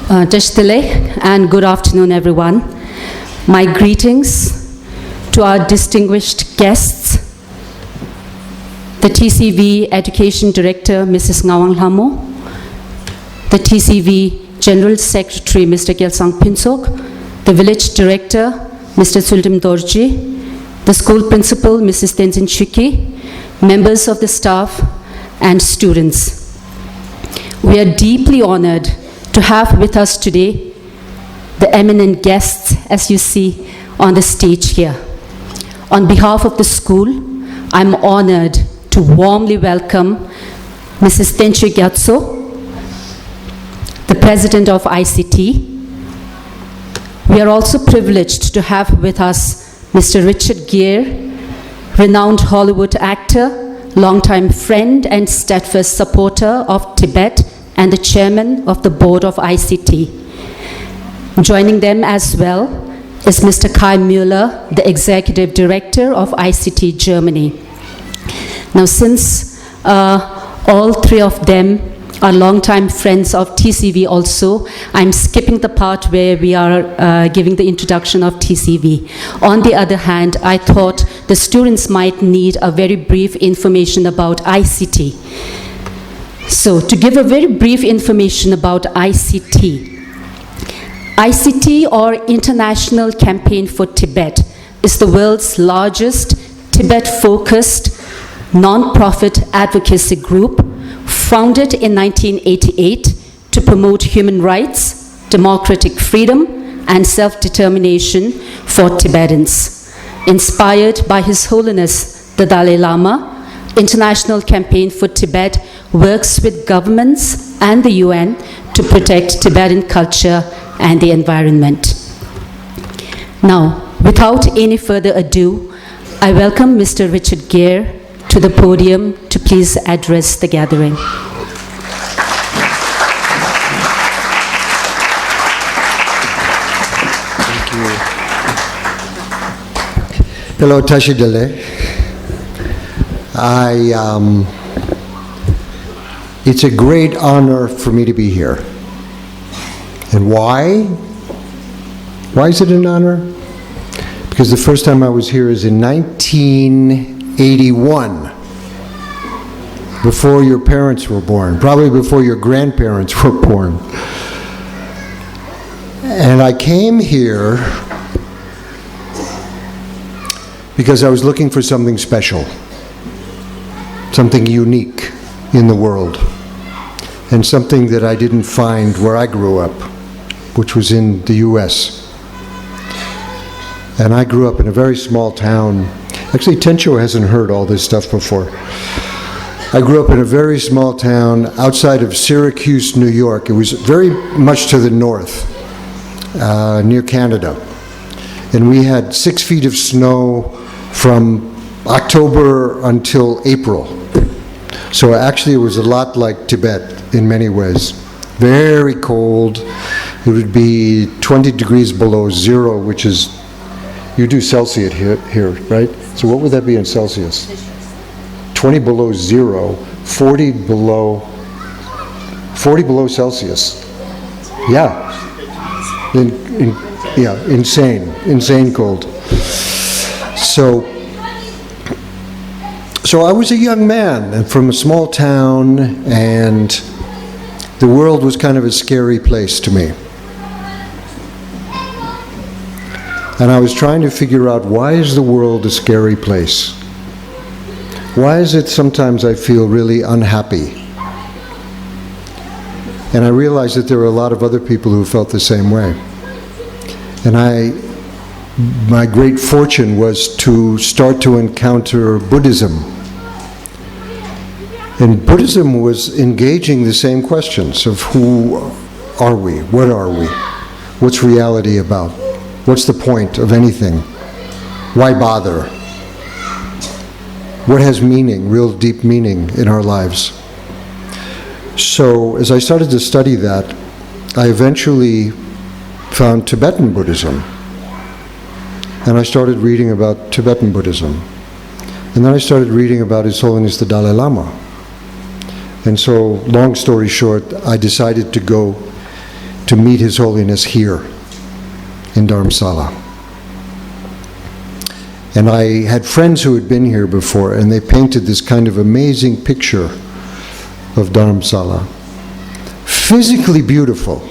Tashtile, and good afternoon, everyone. My greetings to our distinguished guests, the TCV Education Director, Mrs. Ngawang Lhamo, the TCV General Secretary, Mr. Gyaltsang Pinsok, the Village Director, Mr. Sultim Dorji, the School Principal, Mrs. Tenzin Gyatso, members of the staff, and students. We are deeply honored to have with us today the eminent guests, as you see on the stage here. On behalf of the school, I'm honored to warmly welcome Mrs. Tenzin Gyatso, the President of ICT. We are also privileged to have with us Mr. Richard Gere, renowned Hollywood actor, longtime friend and steadfast supporter of Tibet, and the chairman of the board of ICT. Joining them as well is Mr. Kai Müller, the executive director of ICT Germany. Now, since all three of them are longtime friends of TCV also, I'm skipping the part where we are giving the introduction of TCV. On the other hand, I thought the students might need a very brief information about ICT. So, to give a very brief information about ICT. ICT, or International Campaign for Tibet, is the world's largest Tibet-focused non-profit advocacy group founded in 1988 to promote human rights, democratic freedom, and self-determination for Tibetans. Inspired by His Holiness the Dalai Lama, International Campaign for Tibet works with governments and the UN to protect Tibetan culture and the environment. Now, without any further ado, I welcome Mr. Richard Gere to the podium to please address the gathering. Thank you. Hello, Tashidele. It's a great honor for me to be here. And why? Why is it an honor? Because the first time I was here is in 1981, before your parents were born, probably before your grandparents were born. And I came here because I was looking for something special, something unique in the world, and something that I didn't find where I grew up, which was in the US. And I grew up in a very small town. Actually, Tencho hasn't heard all this stuff before. I grew up in a very small town outside of Syracuse, New York. It was very much to the north, near Canada. And we had 6 feet of snow from October until April. So actually it was a lot like Tibet in many ways. Very cold. It would be 20 degrees below zero, which is, you do Celsius here, right? So what would that be in Celsius? 20 below zero, 40 below Celsius. Yeah. Yeah, insane cold. So I was a young man from a small town, and the world was kind of a scary place to me. And I was trying to figure out, why is the world a scary place? Why is it sometimes I feel really unhappy? And I realized that there were a lot of other people who felt the same way. And my great fortune was to start to encounter Buddhism. And Buddhism was engaging the same questions of who are we? What are we? What's reality about? What's the point of anything? Why bother? What has meaning, real deep meaning in our lives? So as I started to study that, I eventually found Tibetan Buddhism. And I started reading about Tibetan Buddhism. And then I started reading about His Holiness the Dalai Lama. And so, long story short, I decided to go to meet His Holiness here in Dharamsala. And I had friends who had been here before, and they painted this kind of amazing picture of Dharamsala. Physically beautiful,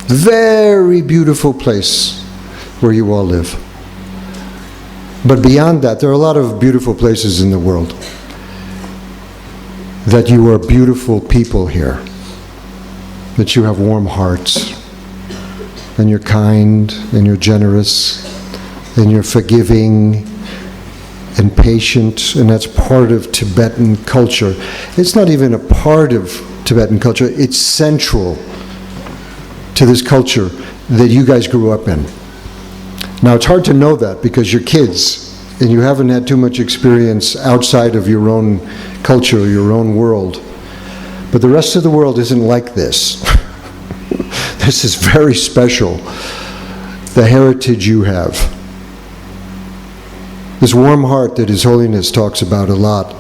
very beautiful place where you all live. But beyond that, there are a lot of beautiful places in the world. That you are beautiful people here. That you have warm hearts, and you're kind, and you're generous, and you're forgiving and patient, and that's part of Tibetan culture. It's not even a part of Tibetan culture, it's central to this culture that you guys grew up in. Now, it's hard to know that because you're kids, and you haven't had too much experience outside of your own culture, your own world. But the rest of the world isn't like this. This is very special, the heritage you have. This warm heart that His Holiness talks about a lot,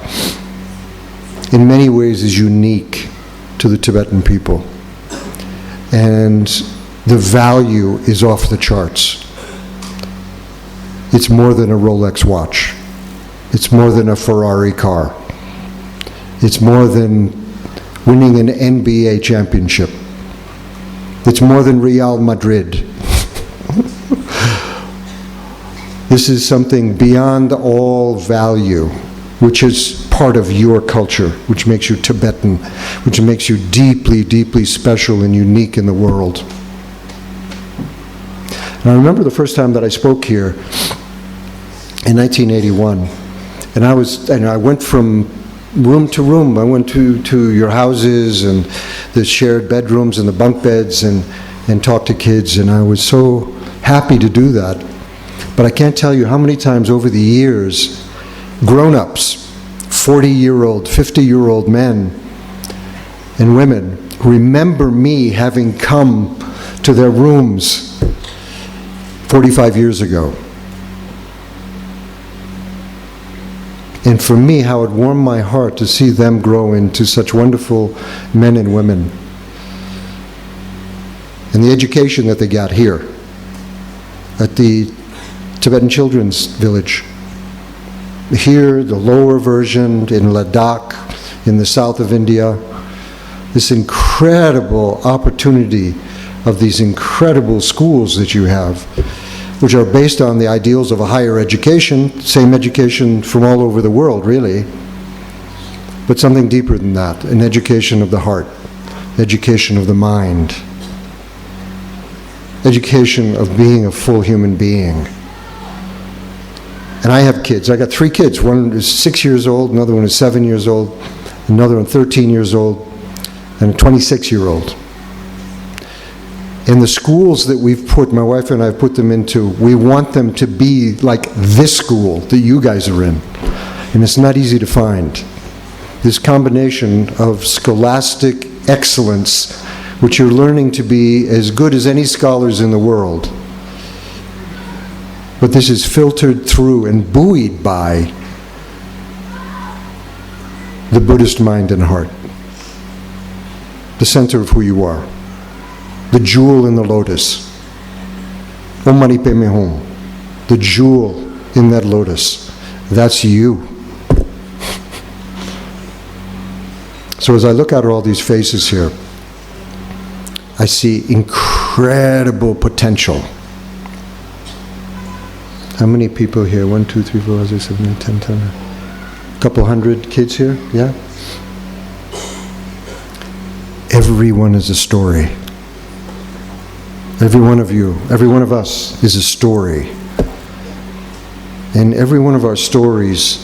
in many ways is unique to the Tibetan people. And the value is off the charts. It's more than a Rolex watch. It's more than a Ferrari car. It's more than winning an NBA championship. It's more than Real Madrid. This is something beyond all value, which is part of your culture, which makes you Tibetan, which makes you deeply, deeply special and unique in the world. And I remember the first time that I spoke here in 1981, and I went from room to room. I went to your houses and the shared bedrooms and the bunk beds and talked to kids, and I was so happy to do that. But I can't tell you how many times over the years, grown-ups, 40-year-old, 50-year-old men and women remember me having come to their rooms 45 years ago. And for me, how it warmed my heart to see them grow into such wonderful men and women. And the education that they got here at the Tibetan Children's Village. Here, the lower version in Ladakh, in the south of India, this incredible opportunity of these incredible schools that you have, which are based on the ideals of a higher education, same education from all over the world, really, but something deeper than that, an education of the heart, education of the mind, education of being a full human being. And I have kids. I got 3 kids. One is 6 years old, another one is 7 years old, another one 13 years old, and a 26-year-old. And the schools that we've put, my wife and I have put them into, we want them to be like this school that you guys are in. And it's not easy to find. This combination of scholastic excellence, which you're learning to be as good as any scholars in the world. But this is filtered through and buoyed by the Buddhist mind and heart, the center of who you are, the jewel in the lotus, Om Mani Padme Hum, the jewel in that lotus. That's you. So as I look out at all these faces here, I see incredible potential. How many people here? 1, 2, 3, 4, 5, 6, 7, 8, 10, 10. A couple hundred kids here? Yeah? Everyone is a story. Every one of you, every one of us is a story. And every one of our stories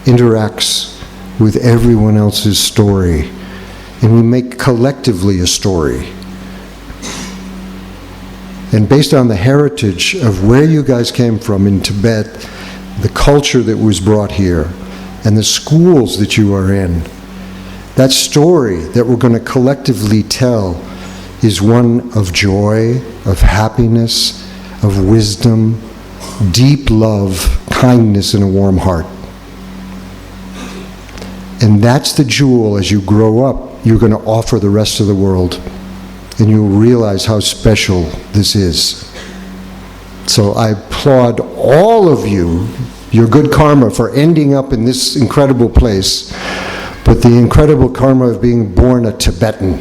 interacts with everyone else's story. And we make collectively a story. And based on the heritage of where you guys came from in Tibet, the culture that was brought here, and the schools that you are in, that story that we're going to collectively tell is one of joy, of happiness, of wisdom, deep love, kindness, and a warm heart. And that's the jewel as you grow up, you're going to offer the rest of the world then you'll realize how special this is. So I applaud all of you, your good karma for ending up in this incredible place, but the incredible karma of being born a Tibetan.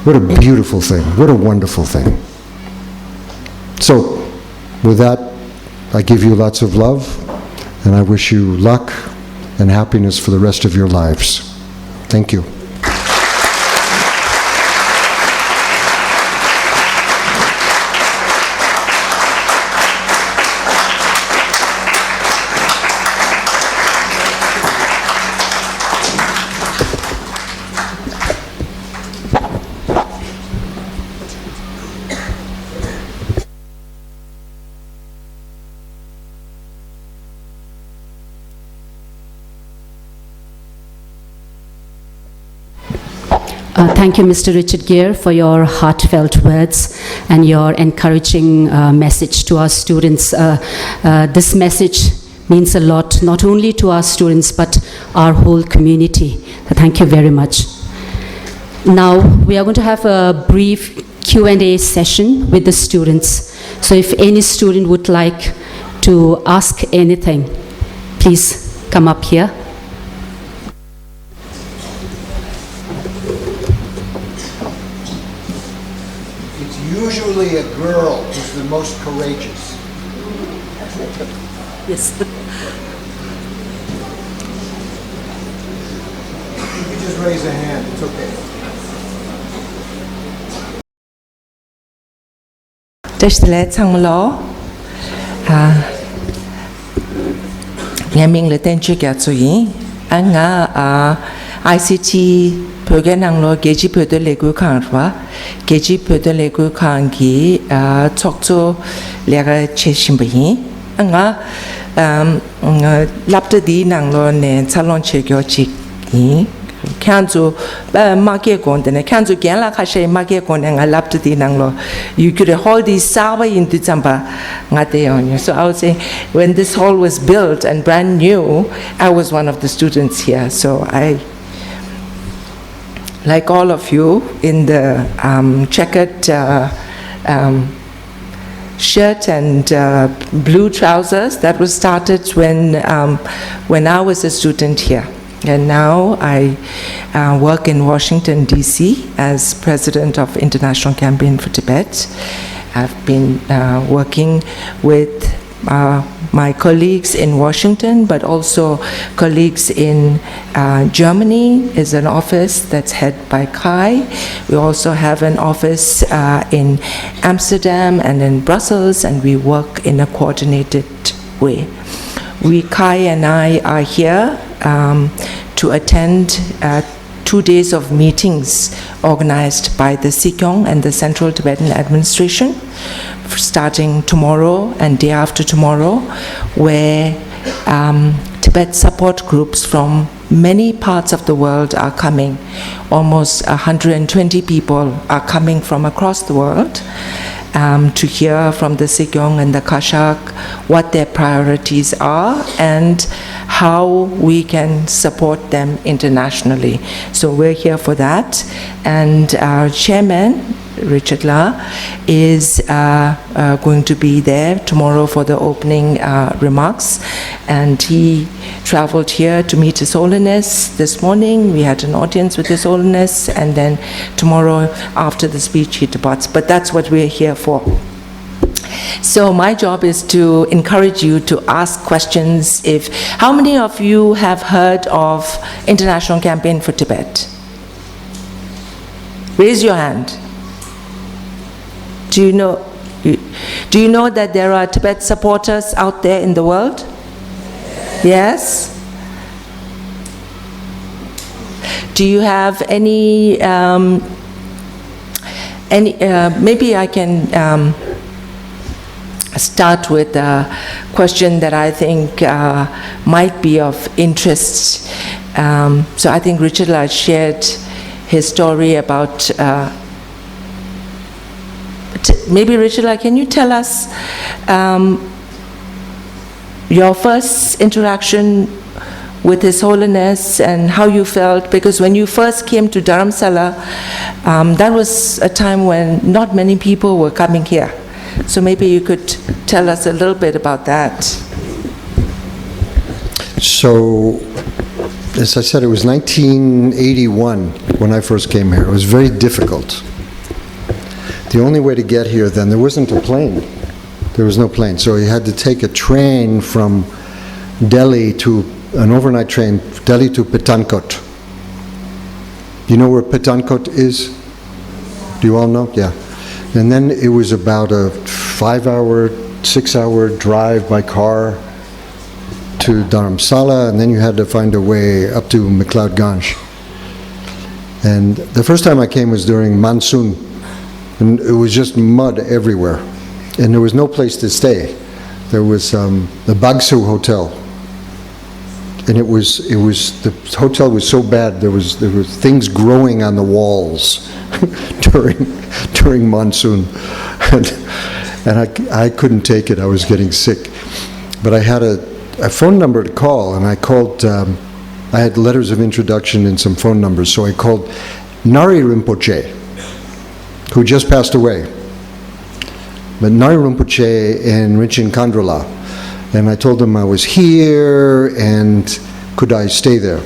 What a beautiful thing. What a wonderful thing. So, with that, I give you lots of love, and I wish you luck and happiness for the rest of your lives. Thank you. Thank you, Mr. Richard Gere, for your heartfelt words and your encouraging message to our students. This message means a lot, not only to our students, but our whole community. So thank you very much. Now, we are going to have a brief Q&A session with the students. So if any student would like to ask anything, please come up here. Usually a girl is the most courageous. Yes. You can just raise a hand, it's okay. Tesla Tanglo, Yaming Tencho Gyatso Anga ICT Pögenanglo Geji Pödelegu Kanwa, Geji Pödelegu Kangi, Tokto Lega Cheshimbi, Anga Lapta Di Nanglo ne Salon Chegyochik, Kanzu Magegon, and a Kanzu Gala Kashe Magegon and a Lapta Di Nanglo. You could hold these Saba in Dizamba Ngateon. So I would say when this hall was built and brand new, I was one of the students here. So I, like all of you, in the checkered shirt and blue trousers, that was started when I was a student here. And now I work in Washington, D.C. as president of International Campaign for Tibet. I've been working with my colleagues in Washington, but also colleagues in Germany is an office that's headed by Kai. We also have an office in Amsterdam and in Brussels, and we work in a coordinated way. Kai and I are here to attend 2 days of meetings organized by the Sikyong and the Central Tibetan Administration, starting tomorrow and day after tomorrow, where Tibet support groups from many parts of the world are coming. Almost 120 people are coming from across the world to hear from the Sikyong and the Kashak what their priorities are and how we can support them internationally. So we're here for that. And our chairman, Richard La, is going to be there tomorrow for the opening remarks. And he traveled here to meet His Holiness this morning. We had an audience with His Holiness, and then tomorrow after the speech he departs. But that's what we're here for. So my job is to encourage you to ask questions. How many of you have heard of International Campaign for Tibet? Raise your hand. Do you know that there are Tibet supporters out there in the world? Yes? Do you have any maybe I can start with a question that I think might be of interest. So I think Richard had shared his story about maybe Richard, can you tell us your first interaction with His Holiness and how you felt, because when you first came to Dharamsala, that was a time when not many people were coming here. So maybe you could tell us a little bit about that. So, as I said, it was 1981 when I first came here. It was very difficult. The only way to get here then, there wasn't a plane. There was no plane. So you had to take a train from Delhi to, an overnight train, Delhi to Pathankot. You know where Pathankot is? Do you all know? Yeah. And then it was about a 5-hour, 6-hour drive by car to Dharamsala, and then you had to find a way up to McLeod-Ganj. And the first time I came was during monsoon, and it was just mud everywhere. And there was no place to stay. There was the Bagsu Hotel. And it was the hotel was so bad, there was things growing on the walls during monsoon. And I couldn't take it, I was getting sick. But I had a phone number to call, and I called, I had letters of introduction and some phone numbers, so I called Nari Rinpoche, who just passed away. But Nari Rinpoche and Rinchen Kandrila. And I told them I was here and could I stay there.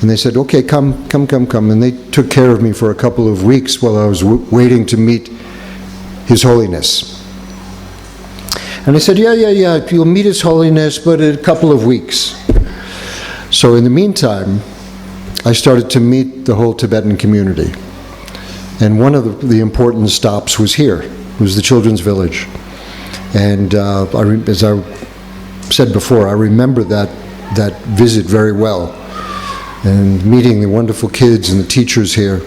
And they said, okay, come. And they took care of me for a couple of weeks while I was waiting to meet His Holiness. And I said, yeah, you'll meet His Holiness, but in a couple of weeks. So in the meantime, I started to meet the whole Tibetan community. And one of the important stops was here. It was the Children's Village. And as I said before, I remember that visit very well, and meeting the wonderful kids and the teachers here.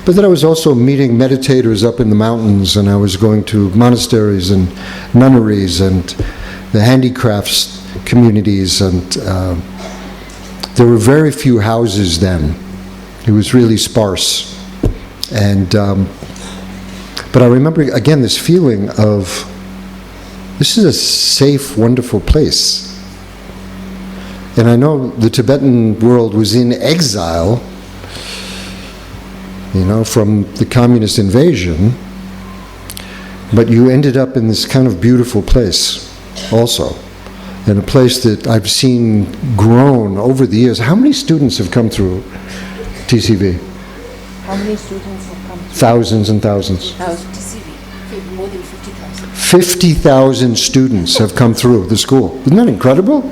But then I was also meeting meditators up in the mountains, and I was going to monasteries and nunneries and the handicrafts communities, and there were very few houses then. It was really sparse. And but I remember again this feeling of, this is a safe, wonderful place. And I know the Tibetan world was in exile, from the communist invasion, but you ended up in this kind of beautiful place also, and a place that I've seen grown over the years. How many students have come through TCV? How many students have come through? Thousands and thousands. TCV, more than 50,000. 50,000 students have come through the school. Isn't that incredible?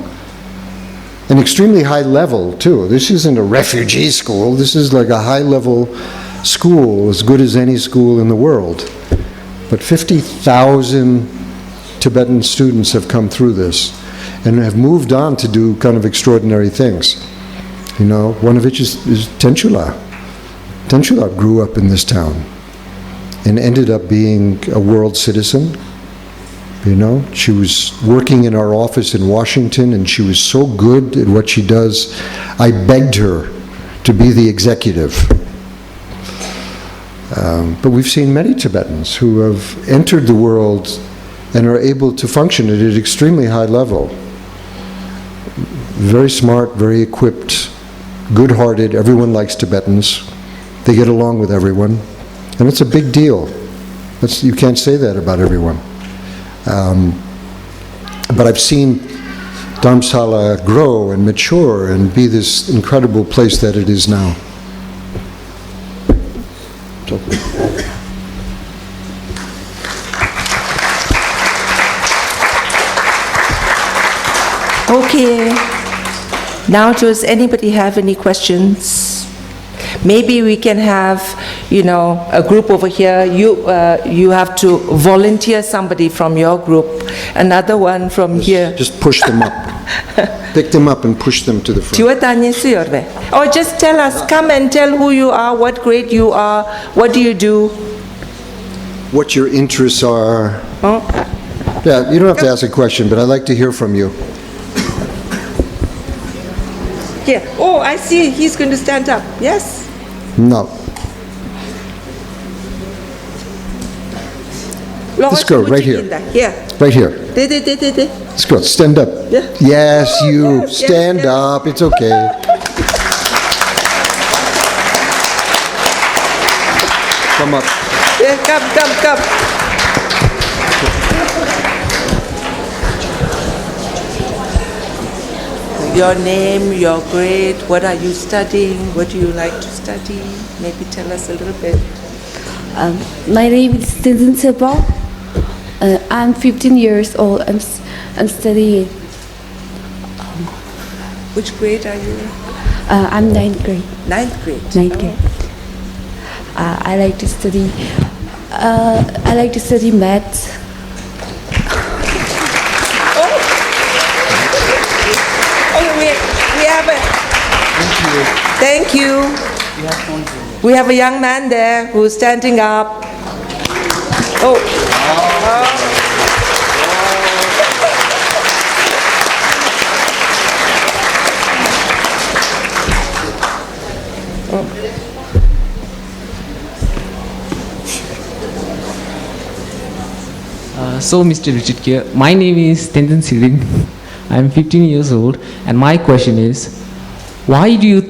An extremely high level, too. This isn't a refugee school. This is like a high-level school, as good as any school in the world. But 50,000 Tibetan students have come through this and have moved on to do kind of extraordinary things. One of which is Tencho. Tencho grew up in this town and ended up being a world citizen. She was working in our office in Washington, and she was so good at what she does, I begged her to be the executive. But we've seen many Tibetans who have entered the world and are able to function at an extremely high level. Very smart, very equipped, good-hearted. Everyone likes Tibetans. They get along with everyone. And it's a big deal. You can't say that about everyone. But I've seen Dharamsala grow and mature and be this incredible place that it is now. So. Okay. Now, does anybody have any questions? Maybe we can have, a group over here. You have to volunteer somebody from your group, another one from here. Just push them up. Pick them up and push them to the front. Or just tell us, come and tell who you are, what grade you are, what do you do? What your interests are. Oh. Yeah, you don't have to ask a question, but I'd like to hear from you. Yeah. Oh, I see. He's going to stand up. Yes? No. This girl right here. Here. Right here. There. This girl, stand up. Yeah. Yes, you. Yeah, Stand yeah. up. It's okay. Come up. Yeah, come. Your name, your grade, what are you studying, what do you like to study? Maybe tell us a little bit. My name is Tenzin Gyatso. I'm 15 years old. I'm studying. Which grade are you? I'm 9th grade. 9th grade. 9th grade. I like to study. I like to study maths. Oh, we have a. Thank you. We have a young man there who's standing up. Oh. So, Mr. Richard Gere, my name is Tenzin Gyatso. I'm 15 years old, and my question is, what do you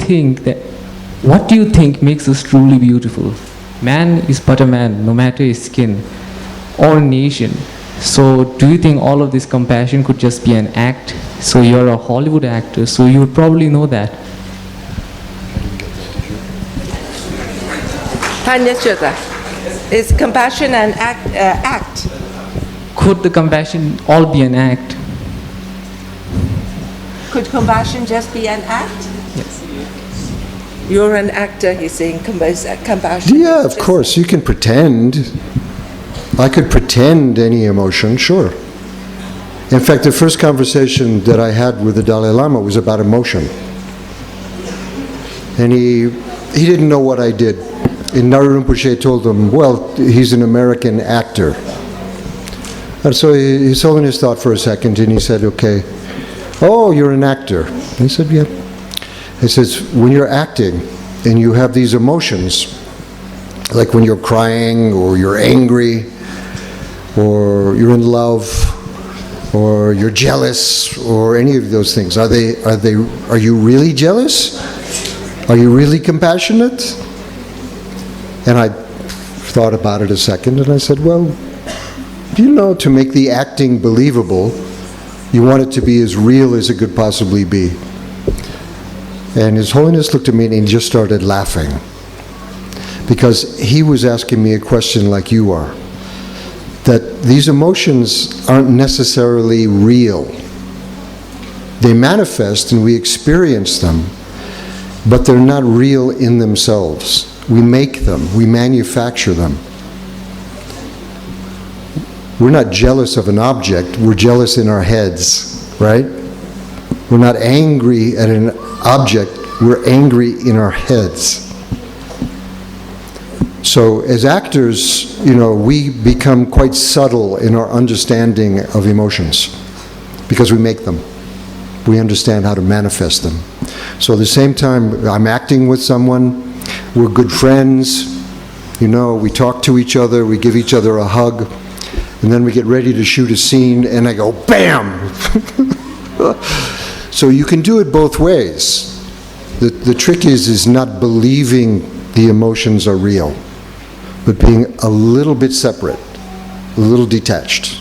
think makes us truly beautiful? Man is but a man, no matter his skin or nation. So, do you think all of this compassion could just be an act? So, you're a Hollywood actor, so you would probably know that. Tanya Chota, is compassion an act? Could the compassion all be an act? Could compassion just be an act? Yes. You're an actor, he's saying compassion. Yeah, of course. You can pretend. I could pretend any emotion, sure. In fact, the first conversation that I had with the Dalai Lama was about emotion. And he didn't know what I did. And Naru Rinpoche told him, well, he's an American actor. And so His Holiness thought for a second and he said, okay, oh, you're an actor. And he said, yeah. He says, when you're acting and you have these emotions, like when you're crying or you're angry or you're in love or you're jealous or any of those things, are you really jealous? Are you really compassionate? And I thought about it a second and I said, well, to make the acting believable, you want it to be as real as it could possibly be. And His Holiness looked at me and he just started laughing. Because he was asking me a question like you are. That these emotions aren't necessarily real. They manifest and we experience them, but they're not real in themselves. We make them, we manufacture them. We're not jealous of an object, we're jealous in our heads, right? We're not angry at an object, we're angry in our heads. So as actors, we become quite subtle in our understanding of emotions because we make them. We understand how to manifest them. So at the same time, I'm acting with someone, we're good friends, we talk to each other, we give each other a hug, and then we get ready to shoot a scene, and I go, BAM! So you can do it both ways. The trick is not believing the emotions are real, but being a little bit separate, a little detached.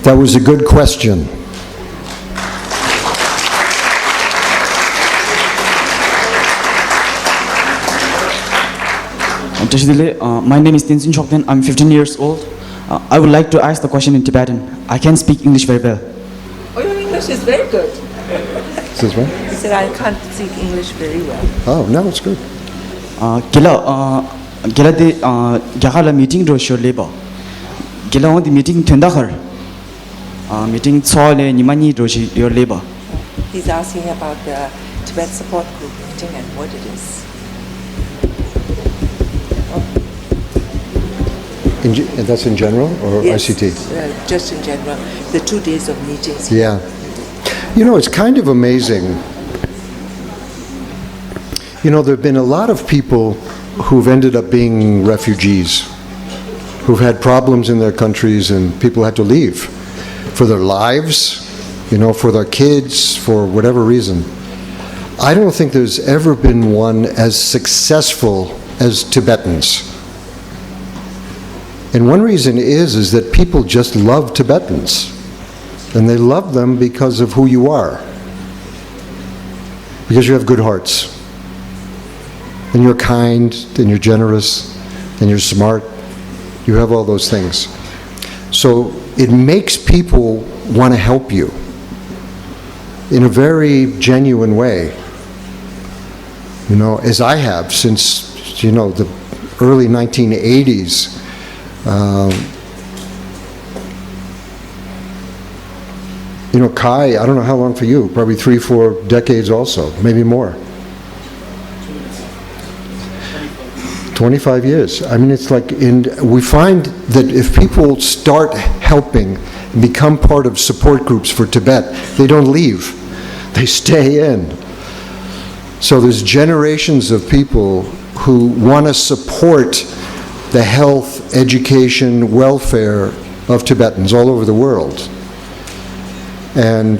That was a good question. My name is Tenzin Gyatso. I'm 15 years old. I would like to ask the question in Tibetan. I can speak English very well. Oh, your English is very good. Is this right? He said, I can't speak English very well. Oh, no, it's good. Gela de gala meeting do show labor. Gela on the meeting tendahar. Meeting tsole nimani do your labor. He's asking about the Tibet support group meeting and what it is. And that's in general or Yes, ICT? Just in general, the 2 days of meetings. Yeah. You know, it's kind of amazing. You know, there have been a lot of people who've ended up being refugees, who've had problems in their countries, and people had to leave for their lives, you know, for their kids, for whatever reason. I don't think there's ever been one as successful as Tibetans. And one reason is that people just love Tibetans. And they love them because of who you are. Because you have good hearts. And you're kind, and you're generous, and you're smart. You have all those things. So it makes people want to help you in a very genuine way. You know, as I have since, you know, the early 1980s. You know, Kai, I don't know how long for you, probably 3-4 decades also, maybe more. 25 years. I mean, it's like, we find that if people start helping and become part of support groups for Tibet, they don't leave. They stay in. So there's generations of people who want to support the health, education, welfare of Tibetans all over the world. And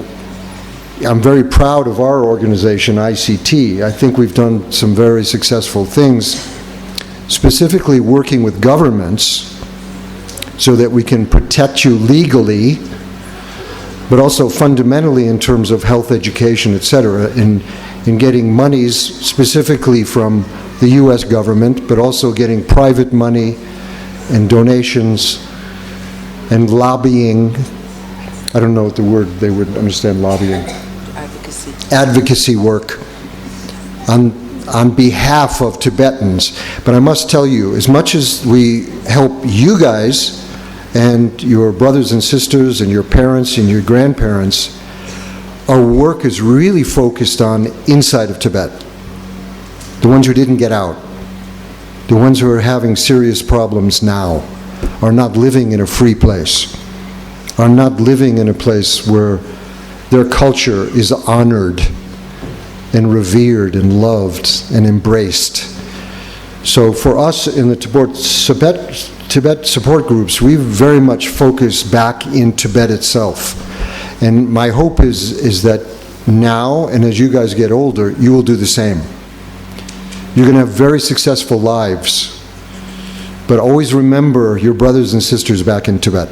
I'm very proud of our organization, ICT. I think we've done some very successful things, specifically working with governments so that we can protect you legally, but also fundamentally in terms of health, education, et cetera, in getting monies specifically from the U.S. government, but also getting private money and donations and lobbying. I don't know what the word they would understand, lobbying. Advocacy work on behalf of Tibetans. But I must tell you, as much as we help you guys and your brothers and sisters and your parents and your grandparents, our work is really focused on inside of Tibet. The ones who didn't get out, the ones who are having serious problems now, are not living in a free place, are not living in a place where their culture is honored and revered and loved and embraced. So for us in the Tibet support groups, we very much focus back in Tibet itself. And my hope is that now, and as you guys get older, you will do the same. You're going to have very successful lives, but always remember your brothers and sisters back in Tibet.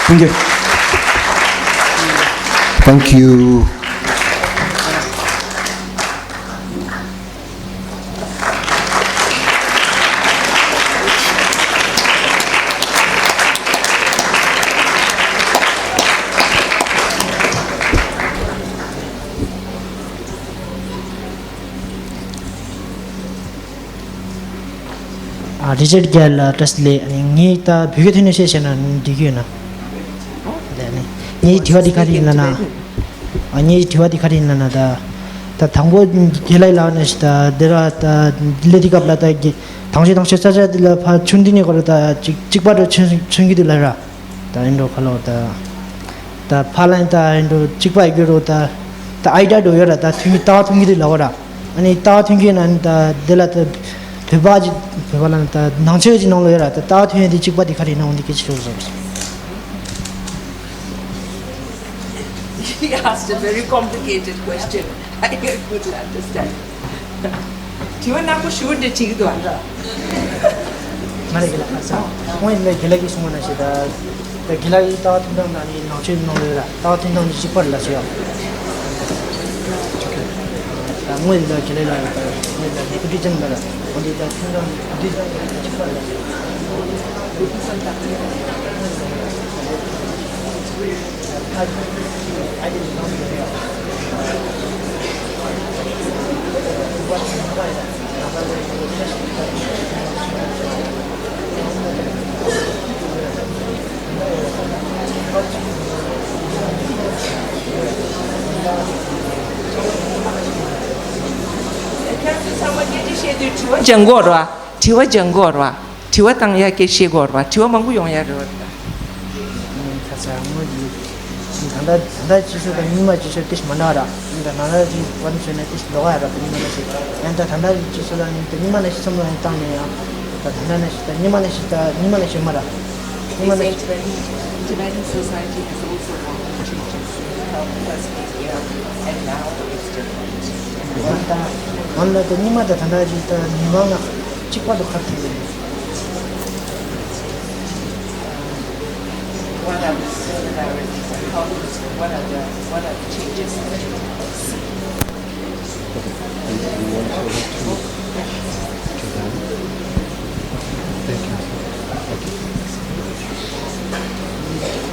Thank you. Thank you. Richard Gere tasle ngi ta bhigathine session an digena ni thiwa dikhari nana ani thiwa dikhari nana da ta thangbo gelai la na sta dera ta ledi kapla ta thangse thangse cha dila pha chundini kor ta chikba ro chungi dila ra ta indo khalo ta phalan ta indo chikba igero ta aida do yara ta thungi dila ora ani ta thungi nan ta dila ta Tibet, Tibet, Nanchiji no lera, the Tao Tuen di Chikba di Kari no on the kitchen. He asked a very complicated question. I couldn't understand. Do you want to shoot the Chigdo? Marigala Kasa. When the Gilagi Sumana said the Gilagi Tao Tundam Nani, Nanchiji no lera, Tao Tundam Chipper Lasio. With the Gilala, with the Buddhism. Only the kingdom Someone did you say the truth? 정거라 티와 정거라 티와 땅야 계시고라 티와 망구용야로 가서 뭐지 단다 지수가 니마 지수 뜻이 많아라 그러니까 나라지 원천의 뜻이 너가라 니마시 엔다 단다 지수가 니마네 시험을 했다네요 단다네 시다 니마네 시다 니마네 시마라 니마네 Tibetan society has also wanted teachers to help us here, and now it's different. 만나도 니마다 단다 지다 니마가 찍어도 같이 What are the similarities and what are the changes that you see?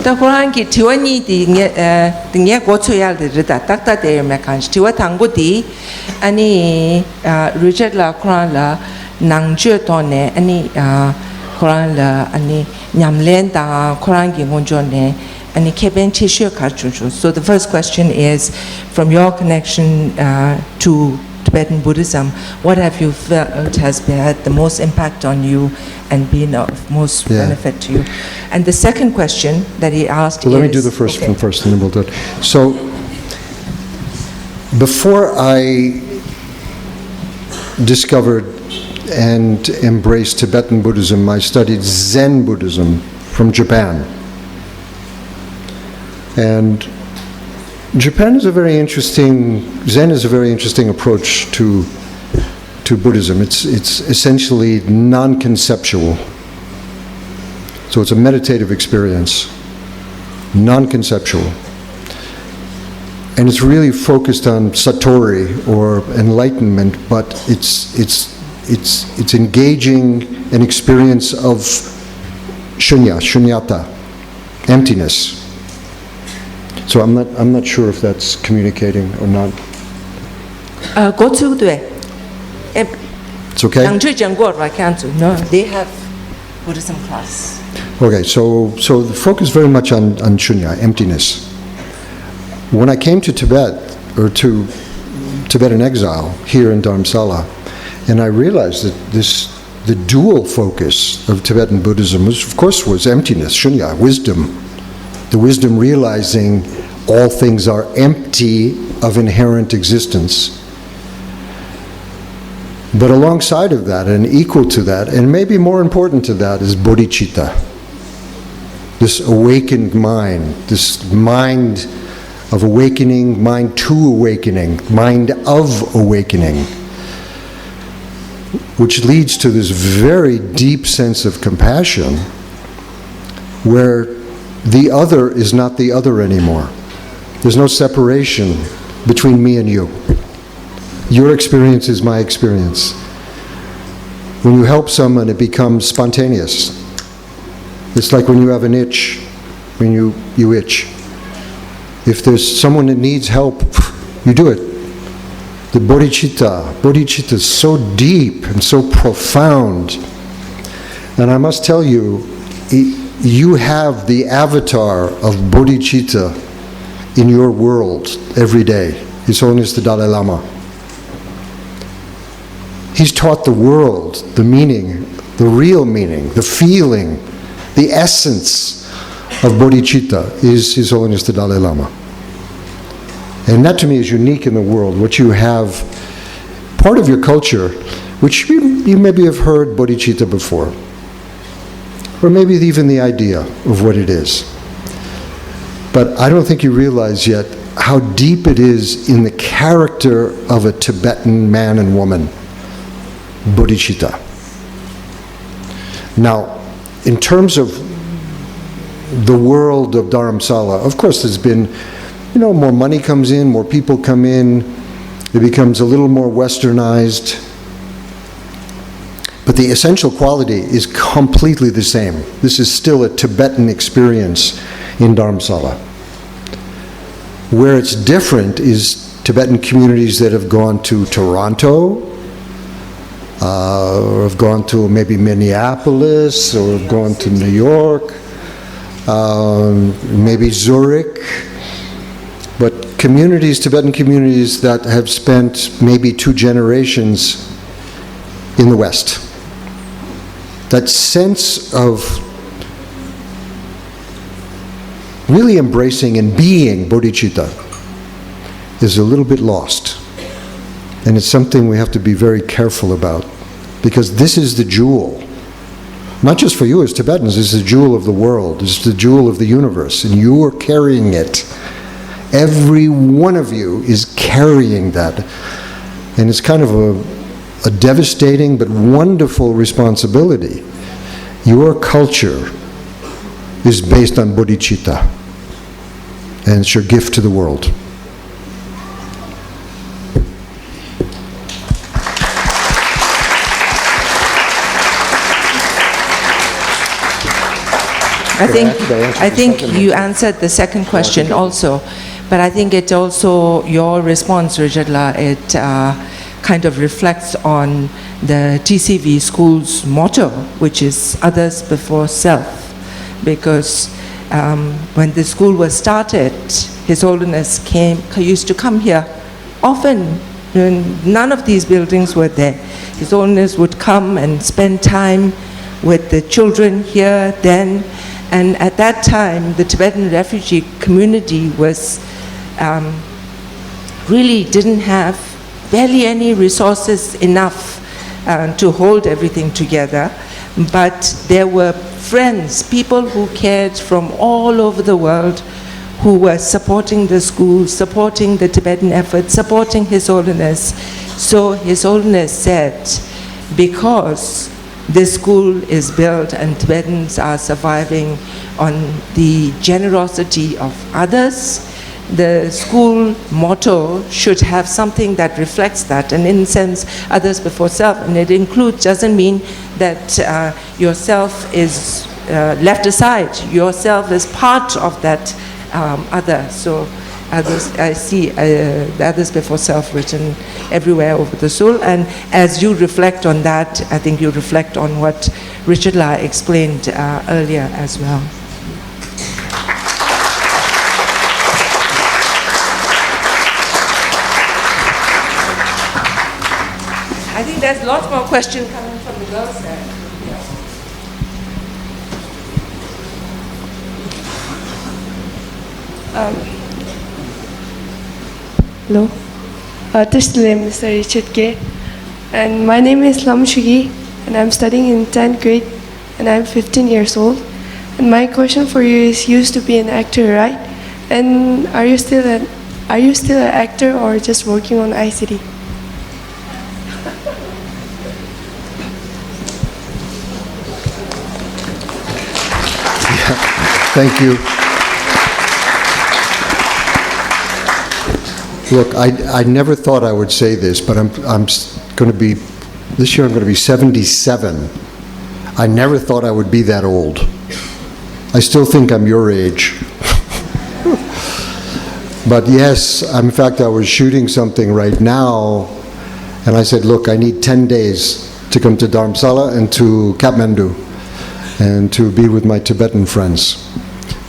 The Quran ki tiwani di nge gochoyal de rida takta de mekanj tiwa tangu di ani Richard la Quran la nangje to ne ani Quran la ani nyamlen da Quran ki ngonjo ne ani keben chishu karchuchu. So the first question is, from your connection to Tibetan Buddhism, what have you felt has had the most impact on you and been of most benefit to you? And the second question that he asked is... Let me do the first one first, and then we'll do it. So, before I discovered and embraced Tibetan Buddhism, I studied Zen Buddhism from Japan. And Japan is a very interesting, Zen is a very interesting approach to Buddhism. It's essentially non-conceptual. So it's a meditative experience, non-conceptual. And it's really focused on satori, or enlightenment, but it's engaging an experience of shunyata, emptiness. So I'm not sure if that's communicating or not. Go to the... It's okay? No, they have Buddhism class. Okay, so the focus very much on shunya, emptiness. When I came to Tibet, or to Tibetan exile here in Dharamsala, and I realized that the dual focus of Tibetan Buddhism was emptiness, shunya, wisdom. The wisdom realizing all things are empty of inherent existence. But alongside of that, and equal to that, and maybe more important to that, is bodhicitta. This awakened mind, this mind of awakening, mind to awakening, mind of awakening, which leads to this very deep sense of compassion, where the other is not the other anymore. There's no separation between me and you. Your experience is my experience. When you help someone, it becomes spontaneous. It's like when you have an itch, when you itch. If there's someone that needs help, you do it. The bodhicitta is so deep and so profound. And I must tell you, you have the avatar of bodhicitta in your world every day. His Holiness the Dalai Lama. He's taught the world the meaning, the real meaning, the feeling, the essence of bodhicitta is His Holiness the Dalai Lama. And that to me is unique in the world. What you have, part of your culture, which you maybe have heard bodhicitta before, or maybe even the idea of what it is. But I don't think you realize yet how deep it is in the character of a Tibetan man and woman, bodhicitta. Now, in terms of the world of Dharamsala, of course there's been, more money comes in, more people come in, it becomes a little more westernized. But the essential quality is completely the same. This is still a Tibetan experience in Dharamsala. Where it's different is Tibetan communities that have gone to Toronto, or have gone to maybe Minneapolis, or have gone to New York, maybe Zurich. But communities, Tibetan communities that have spent maybe 2 generations in the West. That sense of really embracing and being bodhicitta is a little bit lost. And it's something we have to be very careful about, because this is the jewel. Not just for you as Tibetans, it's the jewel of the world, it's the jewel of the universe, and you are carrying it. Every one of you is carrying that. And it's kind of a devastating but wonderful responsibility. Your culture is based on bodhicitta, and it's your gift to the world. I think you answered the second question also, but I think it also, your response, Richardla, it kind of reflects on the TCV school's motto, which is others before self, because when the school was started, His Holiness used to come here often. None of these buildings were there. His Holiness would come and spend time with the children here then. And at that time, the Tibetan refugee community was really didn't have barely any resources enough to hold everything together. But there were friends, people who cared from all over the world, who were supporting the school, supporting the Tibetan effort, supporting His Holiness. So His Holiness said, because this school is built and Tibetans are surviving on the generosity of others, the school motto should have something that reflects that, and in a sense, others before self. And it includes, doesn't mean that yourself is left aside. Yourself is part of that other. So others, I see the others before self written everywhere over the soul. And as you reflect on that, I think you reflect on what Richard La explained earlier as well. I think there's lots more questions coming from the girls there. Hello, this is Mr. Richard Gere, and my name is Lam Shugi, and I'm studying in 10th grade, and I'm 15 years old. And my question for you is: you used to be an actor, right? And are you still an actor or just working on ICT? Thank you. Look, I never thought I would say this, but I'm going to be, this year I'm going to be 77. I never thought I would be that old. I still think I'm your age. But yes, in fact, I was shooting something right now, and I said, look, I need 10 days to come to Dharamsala and to Kathmandu and to be with my Tibetan friends.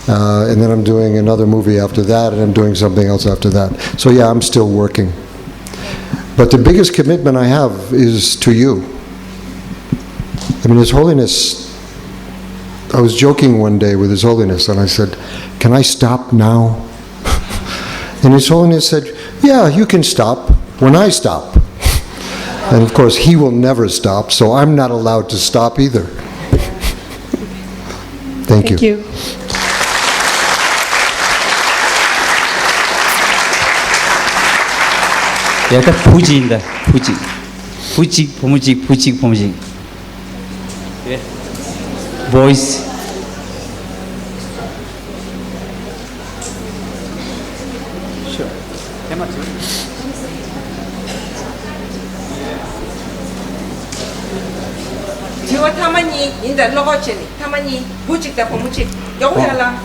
And then I'm doing another movie after that, and I'm doing something else after that. So yeah, I'm still working. But the biggest commitment I have is to you. I mean, His Holiness, I was joking one day with His Holiness, and I said, can I stop now? And His Holiness said, yeah, you can stop when I stop. And of course, He will never stop, so I'm not allowed to stop either. Thank you. Thank you. 약간 부지인다. 부지. 부직 보무직 부직 보무직. 예. Voice. Sure. Camera. 지금 타마니 인다 로고체니 타마니 부직다 보무직 여기라.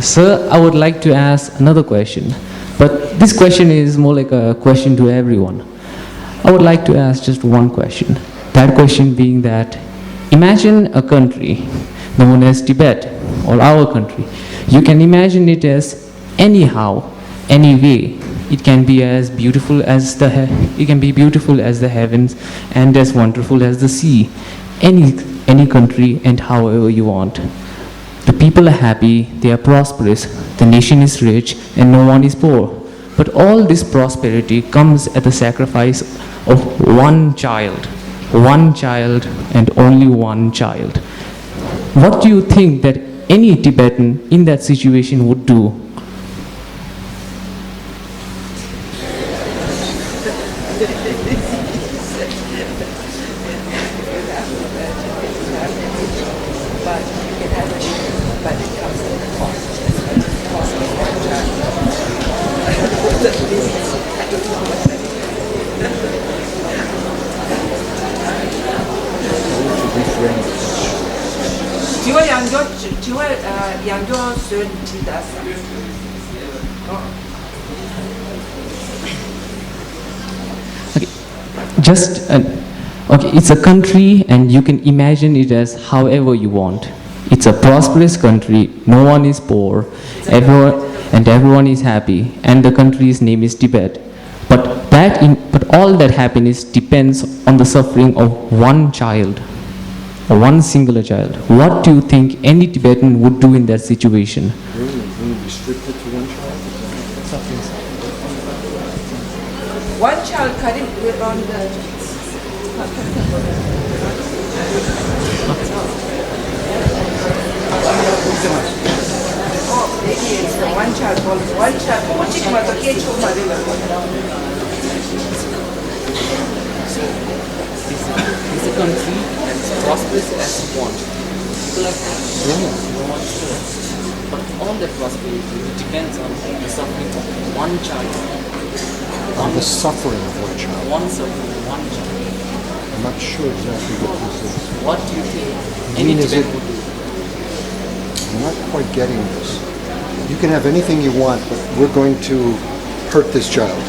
Sir, I would like to ask another question, but this question is more like a question to everyone. I would like to ask just one question. That question being that, imagine a country known as Tibet, or our country. You can imagine it as anyhow, any way. It can be as beautiful as the heavens and as wonderful as the sea. Any country and however you want. The people are happy, they are prosperous, the nation is rich, and no one is poor. But all this prosperity comes at the sacrifice of one child and only one child. What do you think that any Tibetan in that situation would do? Okay, it's a country and you can imagine it as however you want. It's a prosperous country, no one is poor, everyone is happy, and the country's name is Tibet. But all that happiness depends on the suffering of one child, or one singular child. What do you think any Tibetan would do in that situation? Restricted to one child? One child cutting on the... Oh, maybe it's the one child. It's a country that's prosperous as you want. People are happy, no one's poor. But all that prosperity depends on the suffering of one child. On the suffering of one child. One suffering, one child. I'm not sure exactly what this is. What do you think any Tibetan would do? I'm not quite getting this. You can have anything you want, but we're going to hurt this child.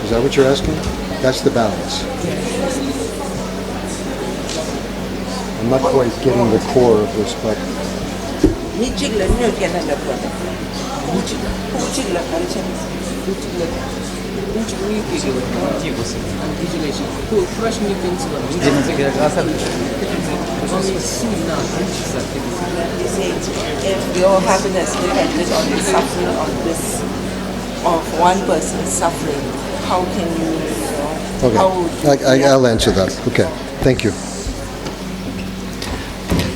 Is that what you're asking? That's the balance. I'm not quite getting the core of this, but... If your happiness depended on the suffering of one person's suffering, how can you, Okay, I'll answer that. Okay, thank you.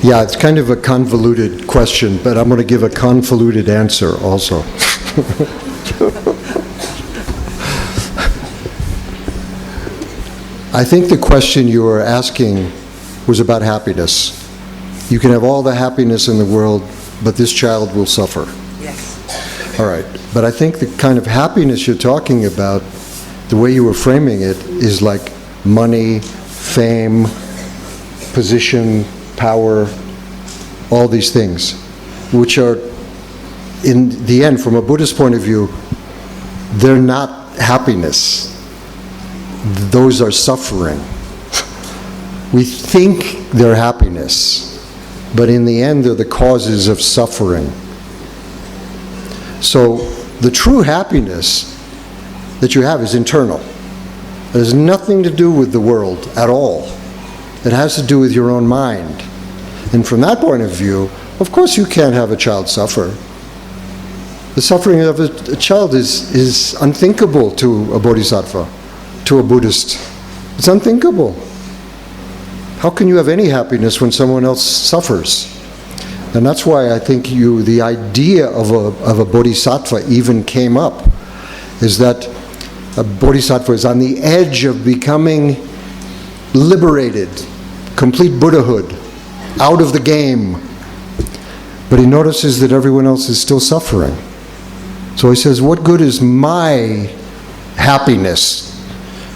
Yeah, it's kind of a convoluted question, but I'm going to give a convoluted answer also. I think the question you were asking was about happiness. You can have all the happiness in the world, but this child will suffer. yes. All right, but I think the kind of happiness you're talking about, the way you were framing it, is like money, fame, position, power, all these things, which are, in the end, from a Buddhist point of view, they're not happiness. Those are suffering. We think they're happiness, but in the end, they're the causes of suffering. So the true happiness that you have is internal. It has nothing to do with the world at all. It has to do with your own mind. And from that point of view, of course you can't have a child suffer. The suffering of a child is unthinkable to a bodhisattva, to a Buddhist. It's unthinkable. How can you have any happiness when someone else suffers? And that's why I think the idea of a bodhisattva even came up, is that a bodhisattva is on the edge of becoming liberated, complete Buddhahood, out of the game. But he notices that everyone else is still suffering. So he says, what good is my happiness?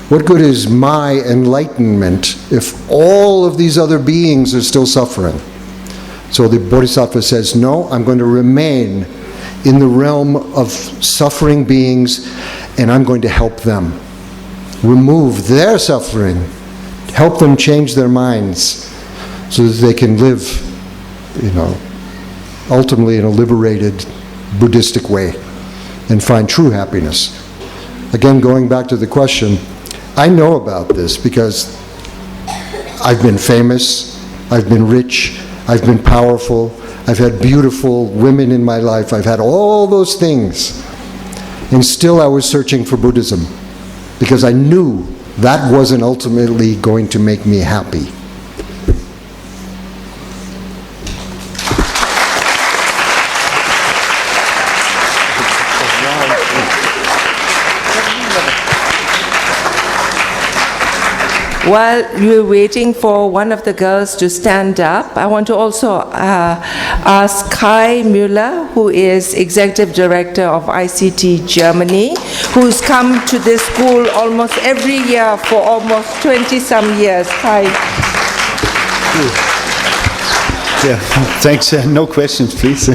What good is my enlightenment if all of these other beings are still suffering? So the bodhisattva says, no, I'm going to remain in the realm of suffering beings, and I'm going to help them. Remove their suffering, help them change their minds so that they can live, ultimately in a liberated Buddhistic way and find true happiness. Again, going back to the question, I know about this because I've been famous, I've been rich, I've been powerful, I've had beautiful women in my life, I've had all those things. And still I was searching for Buddhism because I knew that wasn't ultimately going to make me happy. While we're waiting for one of the girls to stand up, I want to also ask Kai Müller, who is Executive Director of ICT Germany, who's come to this school almost every year for almost 20-some years. Kai. Yeah, thanks. No questions, please.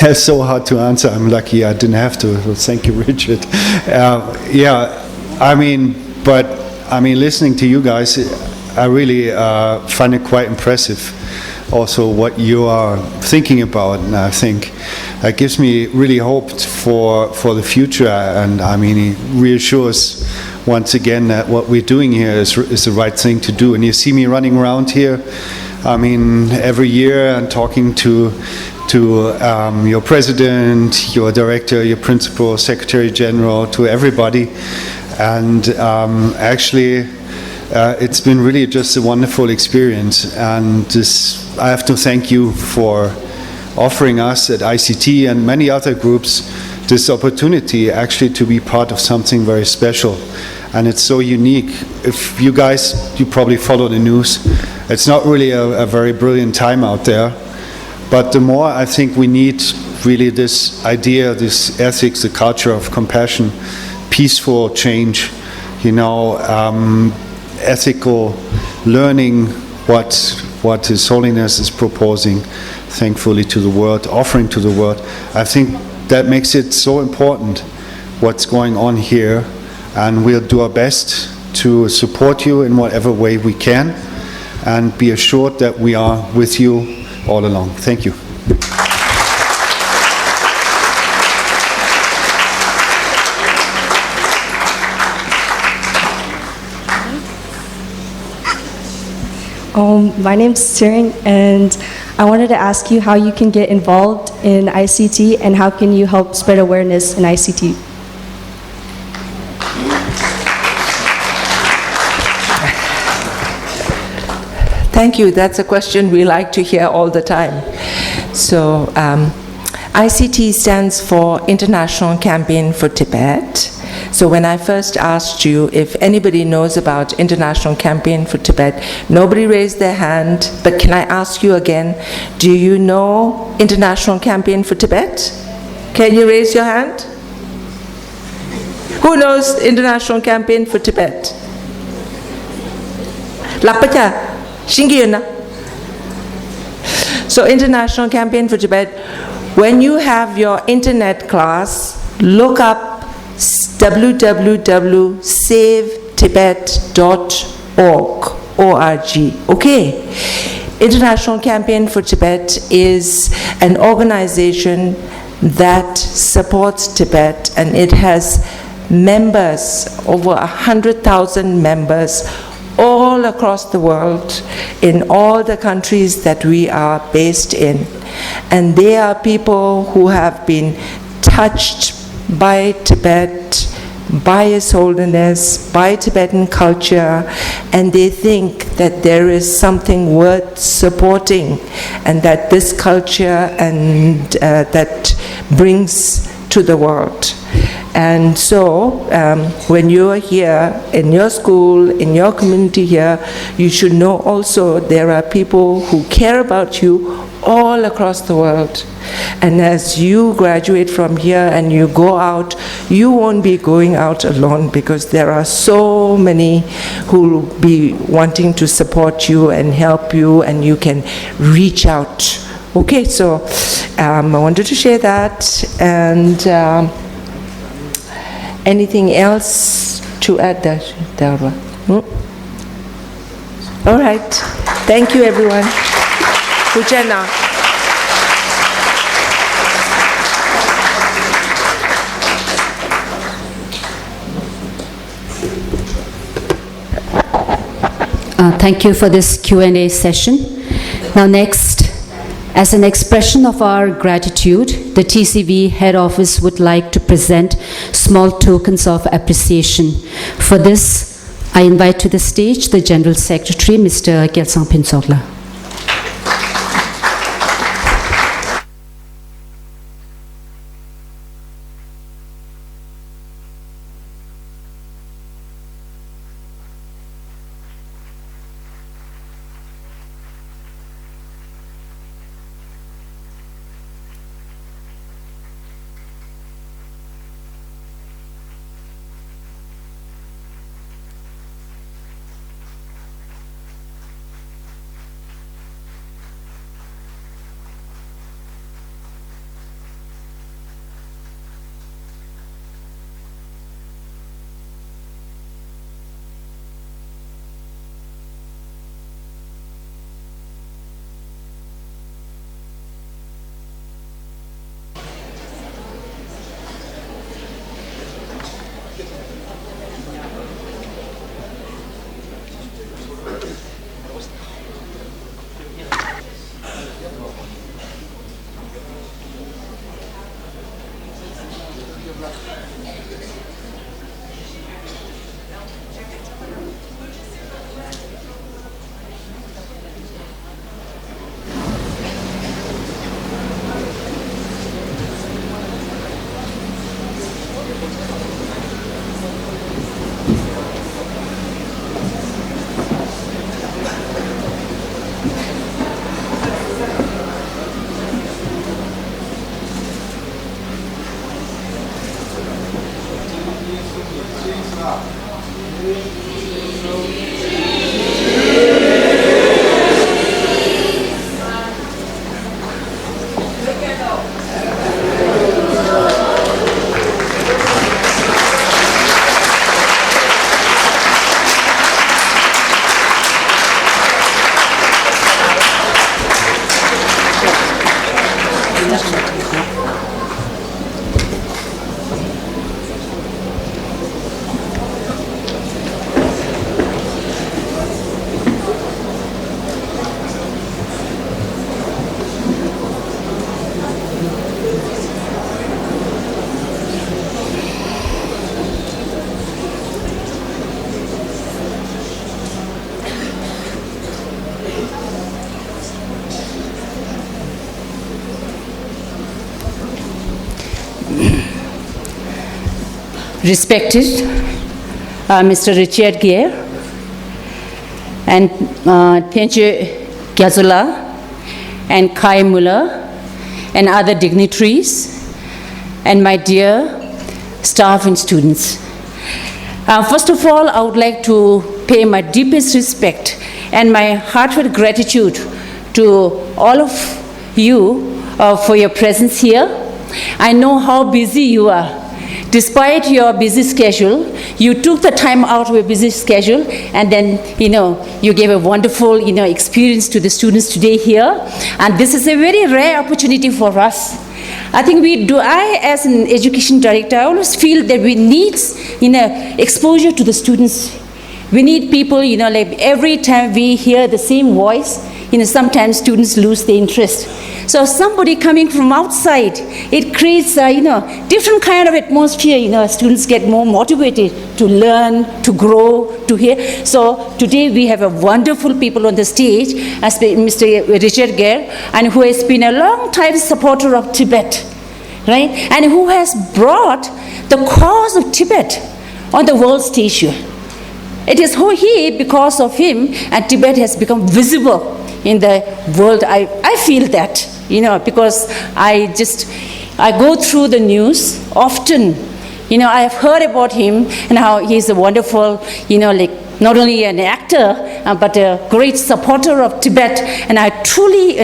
That's so hard to answer. I'm lucky I didn't have to. Well, thank you, Richard. Listening to you guys, I really find it quite impressive also what you are thinking about, and I think that gives me really hope for the future, and it reassures once again that what we're doing here is the right thing to do. And you see me running around here, every year and talking to your president, your director, your principal, secretary general, to everybody. And it's been really just a wonderful experience. And I have to thank you for offering us at ICT and many other groups this opportunity actually to be part of something very special. And it's so unique. If you probably follow the news, it's not really a very brilliant time out there. But the more I think we need really this idea, this ethics, the culture of compassion, peaceful change, ethical learning what His Holiness is proposing, thankfully, to the world, offering to the world. I think that makes it so important what's going on here, and we'll do our best to support you in whatever way we can, and be assured that we are with you all along. Thank you. My name's Tsering, and I wanted to ask you how you can get involved in ICT and how can you help spread awareness in ICT? Thank you. That's a question we like to hear all the time. So, ICT stands for International Campaign for Tibet. So when I first asked you if anybody knows about International Campaign for Tibet, nobody raised their hand, but can I ask you again, do you know International Campaign for Tibet? Can you raise your hand? Who knows International Campaign for Tibet? Lapacha, Shingiyana. So International Campaign for Tibet, when you have your internet class, look up www.savetibet.org. Okay. International Campaign for Tibet is an organization that supports Tibet, and it has members, over 100,000 members all across the world, in all the countries that we are based in. And they are people who have been touched by Tibet, by His Holiness, by Tibetan culture, and they think that there is something worth supporting, and that this culture and that brings to the world. And so, when you are here, in your school, in your community here, you should know also there are people who care about you all across the world. And as you graduate from here and you go out, you won't be going out alone, because there are so many who will be wanting to support you and help you, and you can reach out Okay, so I wanted to share that, and anything else to add, Darwa? All right. Thank you, everyone. Pujana. Thank you for this Q&A session. Now next, as an expression of our gratitude, the TCV head office would like to present small tokens of appreciation. For this, I invite to the stage the General Secretary, Mr. Gyatso Pinsogla. Respected Mr. Richard Gere and Tenzin Gyatso and Kai Müller and other dignitaries and my dear staff and students. First of all, I would like to pay my deepest respect and my heartfelt gratitude to all of you for your presence here. I know how busy you are. Despite your busy schedule, you took the time out of your busy schedule, and then, you gave a wonderful, experience to the students today here. And this is a very rare opportunity for us. I think I, as an education director, I always feel that we need, exposure to the students. We need people, like every time we hear the same voice, sometimes students lose their interest. So somebody coming from outside, it creates a, different kind of atmosphere. Students get more motivated to learn, to grow, to hear. So today we have a wonderful people on the stage, as Mr. Richard Gere, and who has been a long time supporter of Tibet, right? And who has brought the cause of Tibet on the world stage. It is because of him, and Tibet has become visible in the world. I feel that, because I go through the news often. I have heard about him and how he's a wonderful, not only an actor, but a great supporter of Tibet, and I truly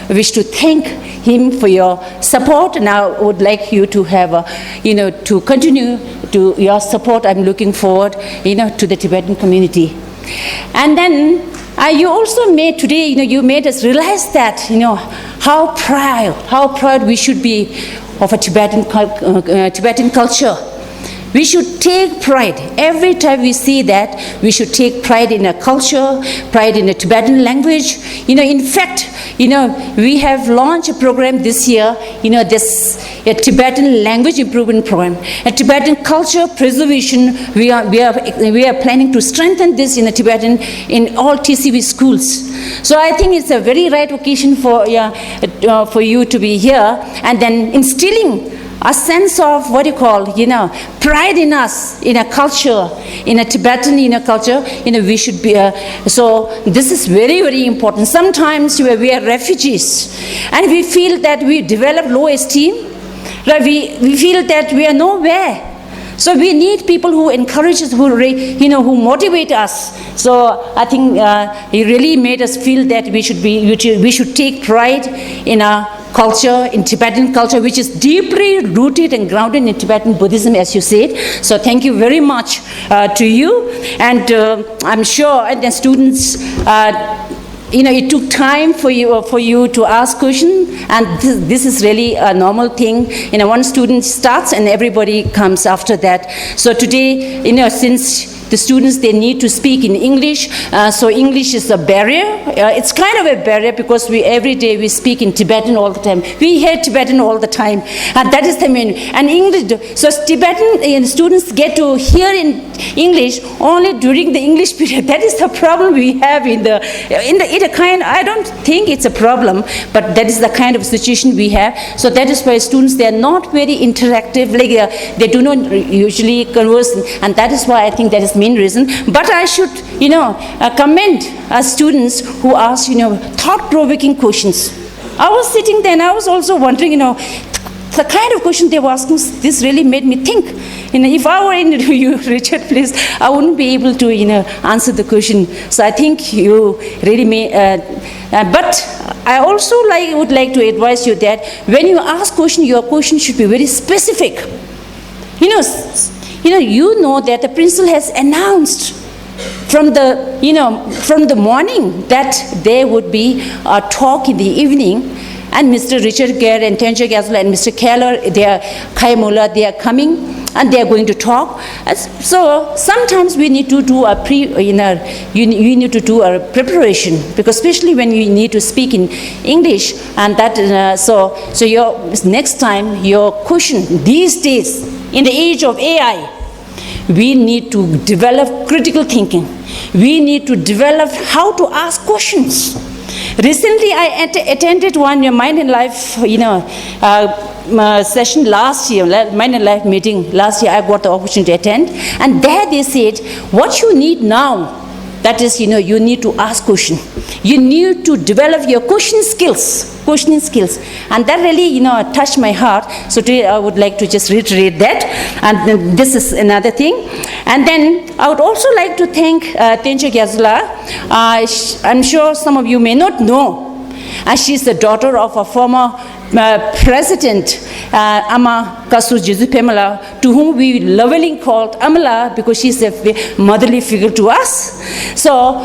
wish to thank him for your support, and I would like you to have, to continue to your support. I'm looking forward, to the Tibetan community. And then you also made today, you made us realize that, how proud we should be of a Tibetan culture. We should take pride. Every time we see that, we should take pride in a culture, pride in a Tibetan language. In fact, we have launched a program this year, a Tibetan language improvement program, a Tibetan culture preservation. We are planning to strengthen this in a Tibetan in all TCV schools. So I think it's a very right occasion for you to be here, and then instilling a sense of pride in us, in a culture, in a Tibetan culture. We should be. So this is very, very important. Sometimes we are refugees, and we feel that we develop low esteem. Right? We feel that we are nowhere. So we need people who encourage us, who motivate us. So I think he really made us feel that we should take pride in our culture, in Tibetan culture, which is deeply rooted and grounded in Tibetan Buddhism, as you said. So thank you very much to you, and I'm sure the students. It took time for you to ask questions, and this is really a normal thing. One student starts and everybody comes after that. So today, since the students, they need to speak in English, so English is a barrier. It's kind of a barrier because every day we speak in Tibetan all the time. We hear Tibetan all the time, and that is the main. And English, so Tibetan students get to hear in English only during the English period. That is the problem we have in a kind. I don't think it's a problem, but that is the kind of situation we have. So that is why students, they are not very interactive. They do not usually converse, and that is why I think that is main reason. But I should, commend students who ask, thought-provoking questions. I was sitting there and I was also wondering, the kind of question they were asking, this really made me think. If I were in you, Richard, please, I wouldn't be able to, answer the question. So I think you really may. But I also would like to advise you that when you ask question, your question should be very specific. You know that the principal has announced from the morning that there would be a talk in the evening, and Mr. Richard Gere and Tenzin Gyatso and Mr. Keller, Müller, they are coming and they are going to talk. So sometimes we need to do you need to do a preparation, because especially when you need to speak in English, and that so your next time your question these days in the age of AI, we need to develop critical thinking. We need to develop how to ask questions. Recently, I attended one Mind and Life, session last year, Mind and Life meeting last year. I got the opportunity to attend, and there they said, what you need now, that is, you need to ask question. You need to develop your questioning skills, and that really, touched my heart. So today I would like to just reiterate that, and then this is another thing. And then I would also like to thank Tenzin Gyatso. I'm sure some of you may not know, she's the daughter of a former President Ama Kasu Jesu Pemala, to whom we lovingly called Amala because she's a motherly figure to us. So,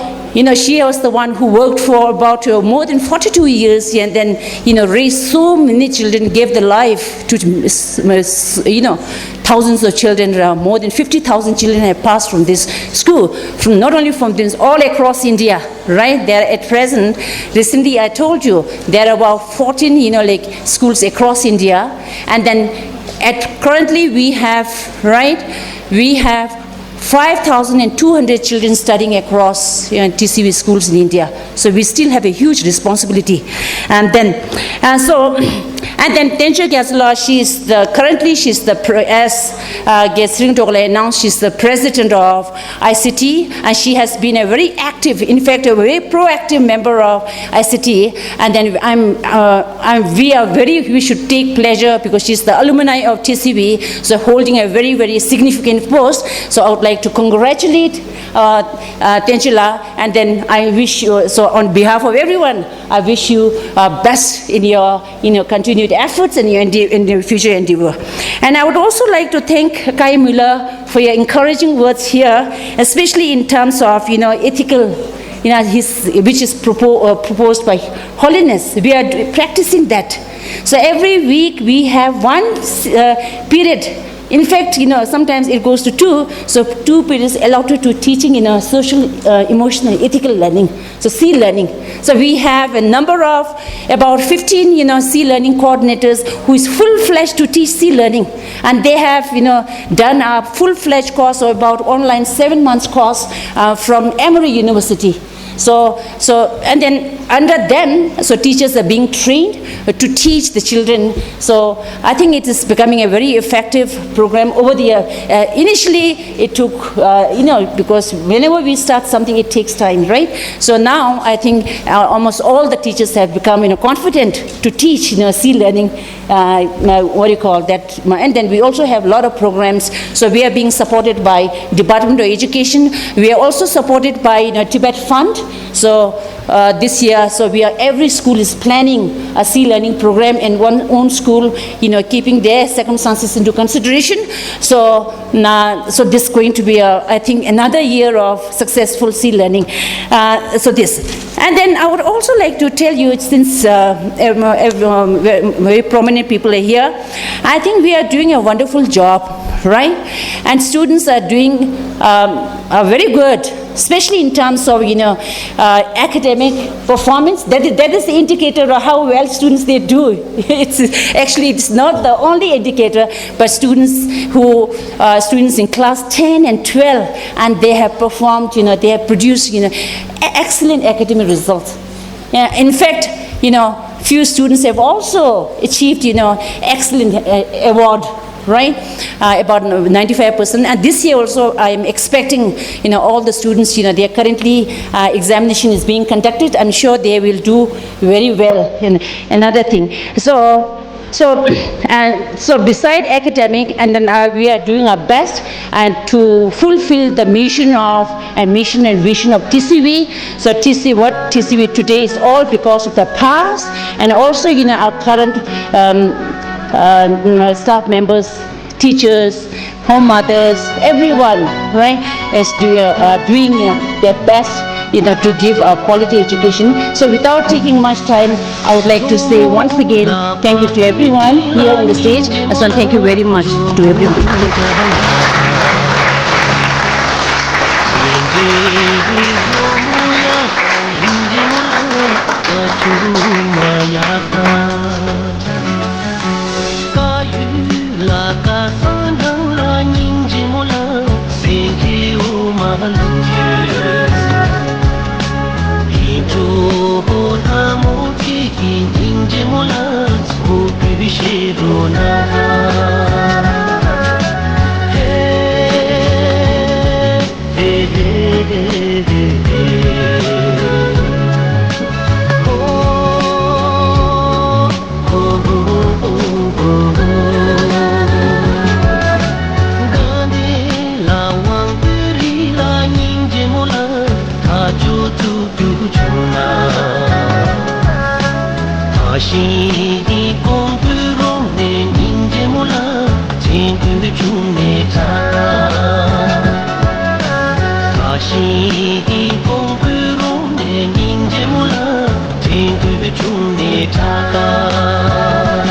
she was the one who worked for about more than 42 years, and then, raised so many children, gave the life to, thousands of children. More than 50,000 children have passed from this school, from not only from this, all across India, right? There at present, recently I told you, there are about 14, schools across India, and then currently we have 5,200 children studying across TCV schools in India. So we still have a huge responsibility. And then Tenzin Gyatso, currently she's as Gesring Togla announced, she's the president of ICT, and she has been a very active, in fact, a very proactive member of ICT. And then we should take pleasure because she's the alumni of TCV, so holding a very, very significant post. So I would like to congratulate Tenzin and then I wish you, so on behalf of everyone, I wish you best in your continued efforts and in your future endeavor. And I would also like to thank Kai Müller for your encouraging words here, especially in terms of ethical, which is proposed by holiness. We are practicing that. So every week we have one period. In fact, sometimes it goes to 2, so 2 periods allotted to teaching social, emotional, ethical learning, so C learning. So we have a number of about 15, C learning coordinators who is full-fledged to teach C learning, and they have, done a full-fledged course of about online 7 months course from Emory University. So and then under them, so teachers are being trained to teach the children. So I think it is becoming a very effective program over the year. Initially, it took, because whenever we start something, it takes time, right? So now I think almost all the teachers have become, confident to teach, C learning, what do you call that? And then we also have a lot of programs. So we are being supported by Department of Education. We are also supported by Tibet Fund. So this year, so every school is planning a C learning program in one own school, keeping their circumstances into consideration. So this is going to be, I think, another year of successful C learning. And then I would also like to tell you, since very prominent people are here, I think we are doing a wonderful job, right? And students are doing very good, especially in terms of academic performance. That is the indicator of how well students they do. It's not the only indicator, but students in class 10 and 12, and they have performed, they have produced excellent academic results. In fact, few students have also achieved excellent award, right? About 95%. And this year also, I am expecting, all the students, they are currently, examination is being conducted. I'm sure they will do very well in another thing. So beside academic, and then we are doing our best and to fulfill the mission and vision of TCV. So what TCV today is all because of the past, and also our current staff members, teachers, home mothers, everyone, right, is doing their best, to give a quality education. So without taking much time, I would like to say once again, thank you to everyone here on the stage. So thank you very much to everyone. Thank you.